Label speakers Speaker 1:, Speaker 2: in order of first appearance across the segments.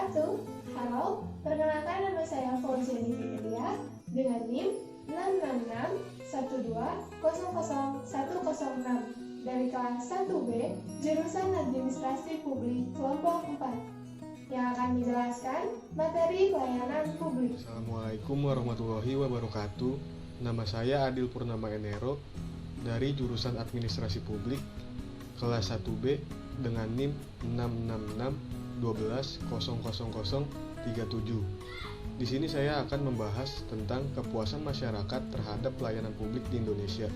Speaker 1: wabarakatuh. Halo, perkenalkan nama saya Fauziani Fitria dengan NIM 66612000106 dari kelas 1B jurusan Administrasi Publik kelompok 4 yang akan menjelaskan materi pelayanan publik.
Speaker 2: Assalamualaikum warahmatullahi wabarakatuh. Nama saya Adil Purnama Enero dari jurusan Administrasi Publik kelas 1B dengan NIM 66612000037. Di sini saya akan membahas tentang kepuasan masyarakat terhadap pelayanan publik di Indonesia.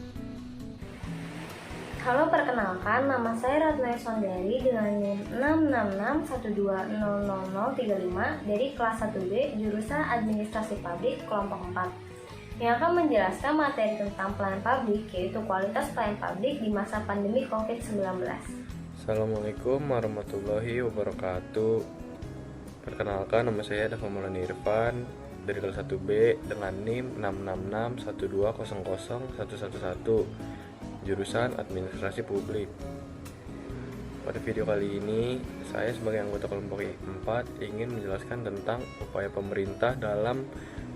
Speaker 3: Halo, perkenalkan, nama saya Ratna Sondari dengan NIM 66612000035 dari kelas 1B jurusan Administrasi Publik kelompok 4 yang akan menjelaskan materi tentang pelayanan publik, yaitu kualitas pelayanan publik di masa pandemi COVID-19.
Speaker 4: Assalamualaikum warahmatullahi wabarakatuh. Perkenalkan, nama saya Dafa Maulana Irfan dari kelas 1B dengan NIM 66612000111 jurusan Administrasi Publik. Pada video kali ini, saya sebagai anggota kelompok 4 ingin menjelaskan tentang upaya pemerintah dalam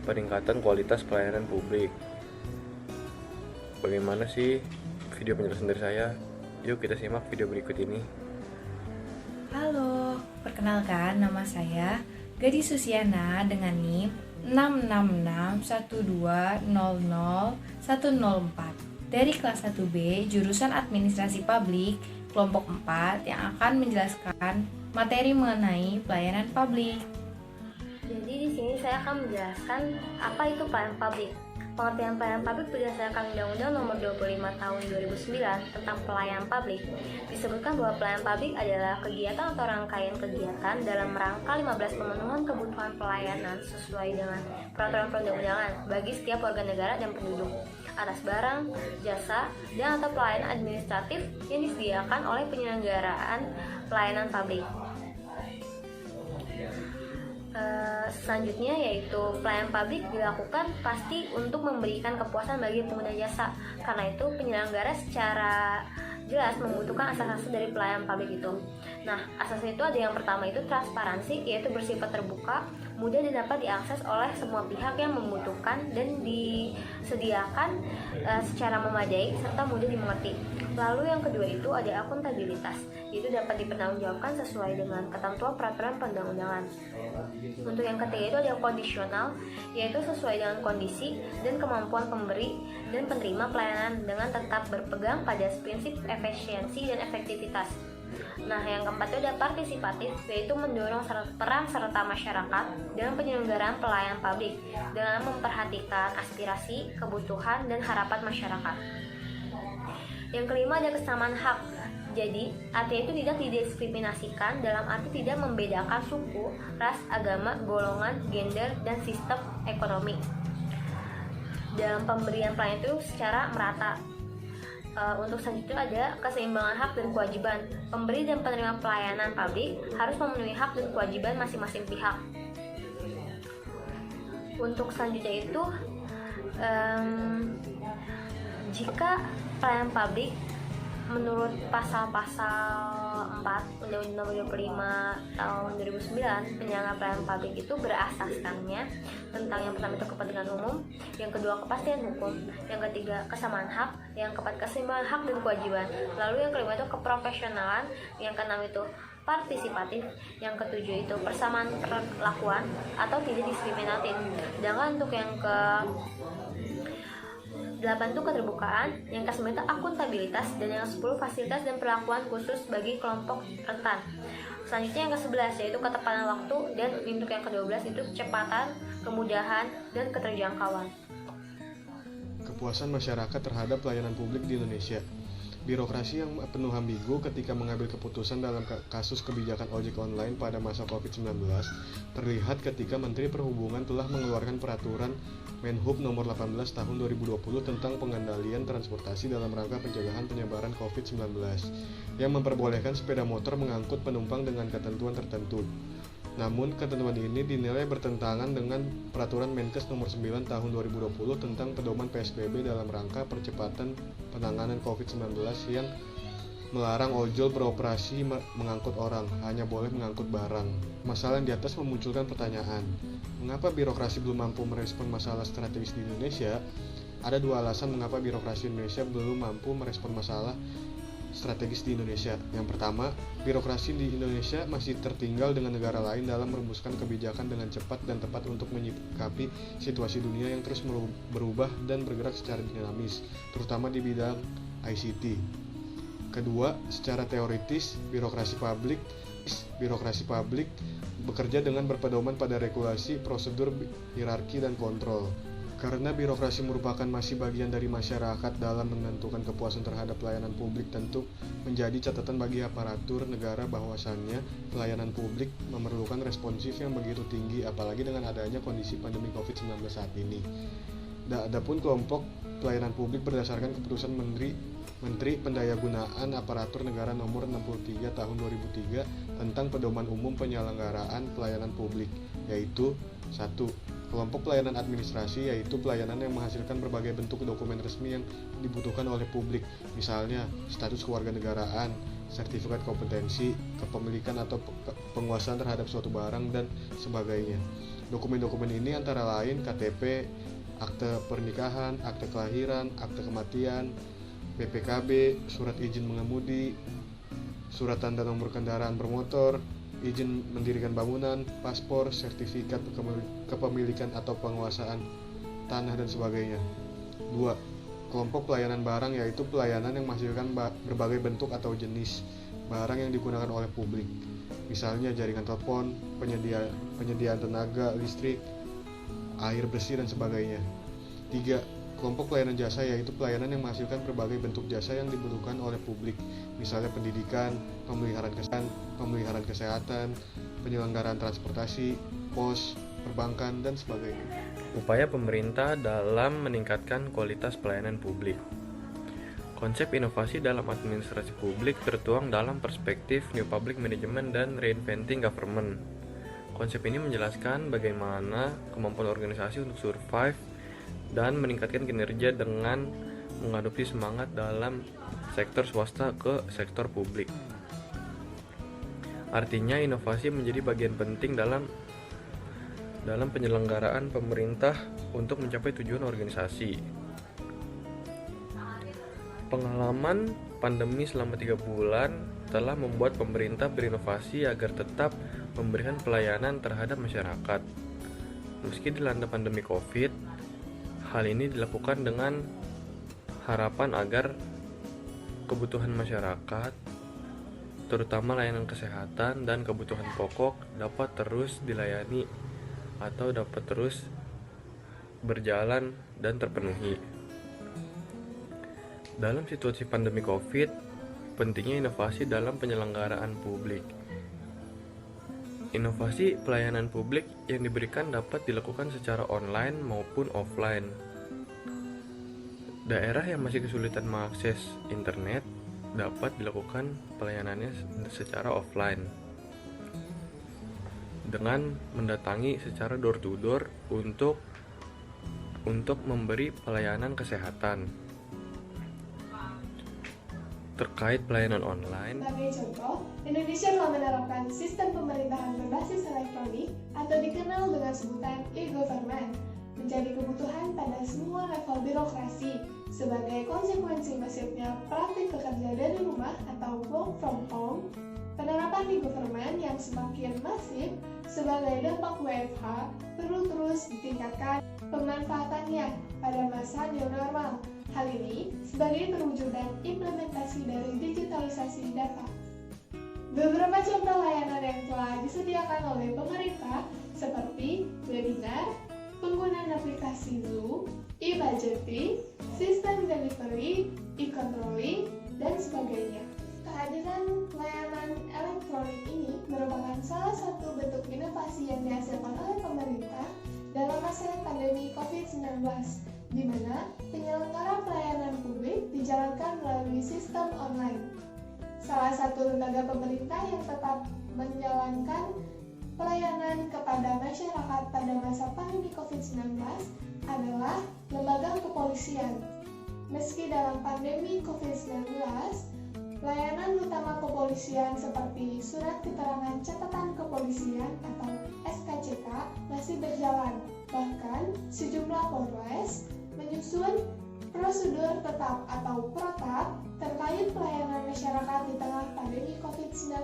Speaker 4: peningkatan kualitas pelayanan publik. Bagaimana sih video penjelasan dari saya? Yuk kita simak video berikut ini.
Speaker 5: Halo, perkenalkan nama saya Gadis Susiana dengan NIM 66612000104 dari kelas 1B jurusan Administrasi Publik kelompok 4 yang akan menjelaskan materi mengenai pelayanan publik.
Speaker 3: Jadi di sini saya akan menjelaskan apa itu pelayanan publik. Pengertian pelayanan publik berdasarkan Undang-Undang Nomor 25 Tahun 2009 tentang pelayanan publik. Disebutkan bahwa pelayanan publik adalah kegiatan atau rangkaian kegiatan dalam rangka 15 pemenuhan kebutuhan pelayanan sesuai dengan peraturan perundang-undangan bagi setiap warga negara dan penduduk atas barang, jasa, dan atau pelayanan administratif yang disediakan oleh penyelenggaraan pelayanan publik. Selanjutnya yaitu pelayanan publik dilakukan pasti untuk memberikan kepuasan bagi pengguna jasa. Karena itu penyelenggara secara jelas membutuhkan asas-asas dari pelayanan publik itu. Nah, asas itu ada yang pertama itu transparansi, yaitu bersifat terbuka, mudah dan dapat diakses oleh semua pihak yang membutuhkan dan disediakan secara memadai serta mudah dimengerti. Lalu yang kedua itu ada akuntabilitas, yaitu dapat dipertanggungjawabkan sesuai dengan ketentuan peraturan perundang-undangan. Untuk yang ketiga itu ada kondisional, yaitu sesuai dengan kondisi dan kemampuan pemberi dan penerima pelayanan dengan tetap berpegang pada prinsip efisiensi dan efektivitas. Nah, yang keempat itu ada partisipatif, yaitu mendorong peran serta masyarakat dalam penyelenggaraan pelayanan publik dengan memperhatikan aspirasi, kebutuhan, dan harapan masyarakat. Yang kelima ada kesamaan hak. Jadi, artinya itu tidak didiskriminasikan dalam arti tidak membedakan suku, ras, agama, golongan, gender, dan sistem ekonomi. Dalam pemberian pelayanan itu secara merata. Untuk selanjutnya ada keseimbangan hak dan kewajiban. Pemberi dan penerima pelayanan publik harus memenuhi hak dan kewajiban masing-masing pihak. Untuk selanjutnya itu jika pelayanan publik menurut pasal-pasal 4 Undang-Undang Nomor 25 Tahun 2009, penyelenggaraan pelayanan publik itu berasaskannya tentang yang pertama itu kepentingan umum, yang kedua kepastian hukum, yang ketiga kesamaan hak, yang keempat keseimbangan hak dan kewajiban, lalu yang kelima itu keprofesionalan, yang keenam itu partisipatif, yang ketujuh itu persamaan perlakuan atau tidak diskriminatif. Sedangkan untuk yang ke 8 itu keterbukaan, yang ke-9 itu akuntabilitas, dan yang ke-10 fasilitas dan perlakuan khusus bagi kelompok rentan. Selanjutnya yang ke-11 yaitu ketepatan waktu, dan untuk yang ke-12 itu kecepatan, kemudahan, dan keterjangkauan.
Speaker 2: Kepuasan masyarakat terhadap pelayanan publik di Indonesia. Birokrasi yang penuh ambigu ketika mengambil keputusan dalam kasus kebijakan ojek online pada masa COVID-19 terlihat ketika Menteri Perhubungan telah mengeluarkan peraturan Menhub nomor 18 tahun 2020 tentang pengendalian transportasi dalam rangka pencegahan penyebaran COVID-19 yang memperbolehkan sepeda motor mengangkut penumpang dengan ketentuan tertentu. Namun, ketentuan ini dinilai bertentangan dengan peraturan Menkes nomor 9 tahun 2020 tentang pedoman PSBB dalam rangka percepatan penanganan COVID-19 yang melarang ojol beroperasi mengangkut orang, hanya boleh mengangkut barang. Masalah yang di atas memunculkan pertanyaan, mengapa birokrasi belum mampu merespon masalah strategis di Indonesia? Ada dua alasan mengapa birokrasi Indonesia belum mampu merespon masalah strategis di Indonesia. Yang pertama, birokrasi di Indonesia masih tertinggal dengan negara lain dalam merumuskan kebijakan dengan cepat dan tepat untuk menyikapi situasi dunia yang terus berubah dan bergerak secara dinamis, terutama di bidang ICT. Kedua, secara teoritis, birokrasi publik bekerja dengan berpedoman pada regulasi, prosedur, hierarki, dan kontrol. Karena birokrasi merupakan masih bagian dari masyarakat dalam menentukan kepuasan terhadap pelayanan publik, tentu menjadi catatan bagi aparatur negara bahwasannya pelayanan publik memerlukan responsif yang begitu tinggi, apalagi dengan adanya kondisi pandemi COVID-19 saat ini. Adapun kelompok pelayanan publik berdasarkan keputusan Menteri Pendayagunaan Aparatur Negara Nomor 63 Tahun 2003 tentang Pedoman Umum Penyelenggaraan Pelayanan Publik, yaitu 1. Kelompok pelayanan administrasi, yaitu pelayanan yang menghasilkan berbagai bentuk dokumen resmi yang dibutuhkan oleh publik, misalnya status kewarganegaraan, sertifikat kompetensi, kepemilikan atau penguasaan terhadap suatu barang, dan sebagainya. Dokumen-dokumen ini antara lain KTP, akte pernikahan, akte kelahiran, akte kematian, BPKB, surat izin mengemudi, surat tanda nomor kendaraan bermotor, izin mendirikan bangunan, paspor, sertifikat kepemilikan atau penguasaan tanah, dan sebagainya. 2. Kelompok pelayanan barang, yaitu pelayanan yang menghasilkan berbagai bentuk atau jenis barang yang digunakan oleh publik, misalnya jaringan telepon, penyediaan tenaga listrik, air bersih, dan sebagainya. 3. Kelompok pelayanan jasa, yaitu pelayanan yang menghasilkan berbagai bentuk jasa yang dibutuhkan oleh publik, misalnya pendidikan, pemeliharaan kesehatan, penyelenggaraan transportasi, pos, perbankan, dan sebagainya.
Speaker 4: Upaya pemerintah dalam meningkatkan kualitas pelayanan publik. Konsep inovasi dalam administrasi publik tertuang dalam perspektif New Public Management dan Reinventing Government. Konsep ini menjelaskan bagaimana kemampuan organisasi untuk survive dan meningkatkan kinerja dengan mengadopsi semangat dalam sektor swasta ke sektor publik. Artinya inovasi menjadi bagian penting dalam penyelenggaraan pemerintah untuk mencapai tujuan organisasi. Pengalaman pandemi selama 3 bulan telah membuat pemerintah berinovasi agar tetap memberikan pelayanan terhadap masyarakat. Meski dilanda pandemi COVID, hal ini dilakukan dengan harapan agar kebutuhan masyarakat, terutama layanan kesehatan dan kebutuhan pokok, dapat terus dilayani atau dapat terus berjalan dan terpenuhi. Dalam situasi pandemi COVID, pentingnya inovasi dalam penyelenggaraan publik. Inovasi pelayanan publik yang diberikan dapat dilakukan secara online maupun offline. Daerah yang masih kesulitan mengakses internet dapat dilakukan pelayanannya secara offline dengan mendatangi secara door to door untuk memberi pelayanan kesehatan. Terkait pelayanan online,
Speaker 1: sebagai contoh, Indonesia telah menerapkan sistem pemerintahan berbasis elektronik atau dikenal dengan sebutan e-government menjadi kebutuhan pada semua level birokrasi sebagai konsekuensi masifnya praktik bekerja dari rumah atau work from home. Penerapan e-government yang semakin masif sebagai dampak WFH perlu terus ditingkatkan pemanfaatannya pada masa new normal. Hal ini sebagai perwujudan implementasi dari digitalisasi data. Beberapa contoh layanan yang telah disediakan oleh pemerintah seperti webinar, penggunaan aplikasi Zoom, e-budgeting, sistem delivery, e-controlling, dan sebagainya. Kehadiran layanan elektronik ini merupakan salah satu bentuk inovasi yang dihasilkan oleh pemerintah dalam masa pandemi COVID-19, di mana penyelenggaraan pelayanan publik dijalankan melalui sistem online. Salah satu lembaga pemerintah yang tetap menjalankan pelayanan kepada masyarakat pada masa pandemi COVID-19 adalah lembaga kepolisian. Meski dalam pandemi COVID-19, layanan kepolisian seperti Surat Keterangan Catatan Kepolisian atau SKCK masih berjalan. Bahkan, sejumlah Polres menyusun prosedur tetap atau protap terkait pelayanan masyarakat di tengah pandemi COVID-19.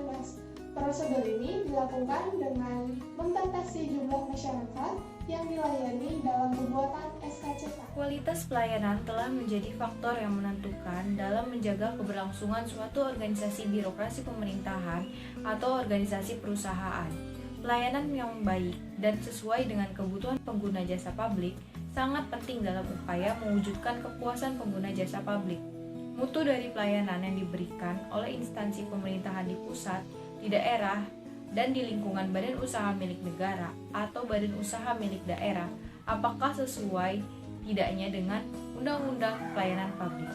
Speaker 1: Prosedur ini dilakukan dengan membatasi jumlah masyarakat yang dilayani dalam pembuatan SKCK.
Speaker 5: Kualitas pelayanan telah menjadi faktor yang menentukan dalam menjaga keberlangsungan suatu organisasi birokrasi pemerintahan atau organisasi perusahaan. Pelayanan yang baik dan sesuai dengan kebutuhan pengguna jasa publik sangat penting dalam upaya mewujudkan kepuasan pengguna jasa publik. Mutu dari pelayanan yang diberikan oleh instansi pemerintahan di pusat, di daerah, dan di lingkungan badan usaha milik negara atau badan usaha milik daerah, apakah sesuai tidaknya dengan Undang-Undang Pelayanan Publik.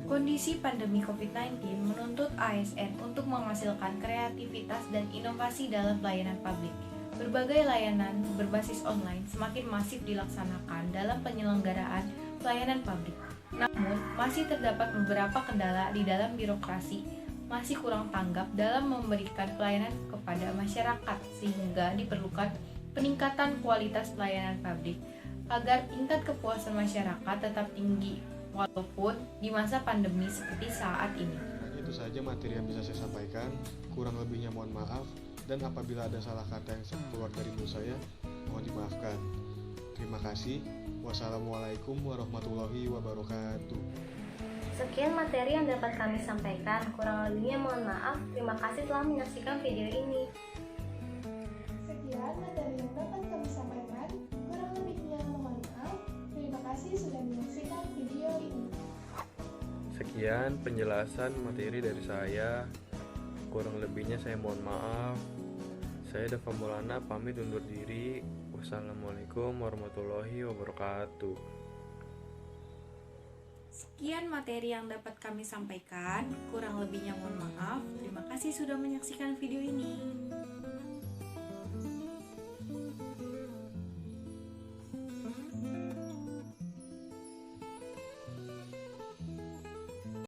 Speaker 5: Kondisi pandemi COVID-19 menuntut ASN untuk menghasilkan kreativitas dan inovasi dalam pelayanan publik. Berbagai layanan berbasis online semakin masif dilaksanakan dalam penyelenggaraan pelayanan publik. Namun, masih terdapat beberapa kendala di dalam birokrasi masih kurang tanggap dalam memberikan pelayanan kepada masyarakat, sehingga diperlukan peningkatan kualitas pelayanan publik agar tingkat kepuasan masyarakat tetap tinggi walaupun di masa pandemi seperti saat ini.
Speaker 2: Itu saja materi yang bisa saya sampaikan. Kurang lebihnya mohon maaf, dan apabila ada salah kata yang keluar dari mulut saya, mohon dimaafkan. Terima kasih. Wassalamualaikum warahmatullahi wabarakatuh.
Speaker 3: Sekian materi yang dapat kami sampaikan. Kurang lebihnya mohon maaf. Terima kasih telah menyaksikan video ini.
Speaker 1: Sekian materi yang dapat kami sampaikan. Kurang lebihnya mohon maaf. Terima kasih sudah menyaksikan video ini.
Speaker 4: Sekian penjelasan materi dari saya. Kurang lebihnya saya mohon maaf. Saya Dava Maulana pamit undur diri. Wassalamualaikum warahmatullahi wabarakatuh.
Speaker 5: Sekian materi yang dapat kami sampaikan. Kurang lebihnya mohon maaf. Terima kasih sudah menyaksikan video ini.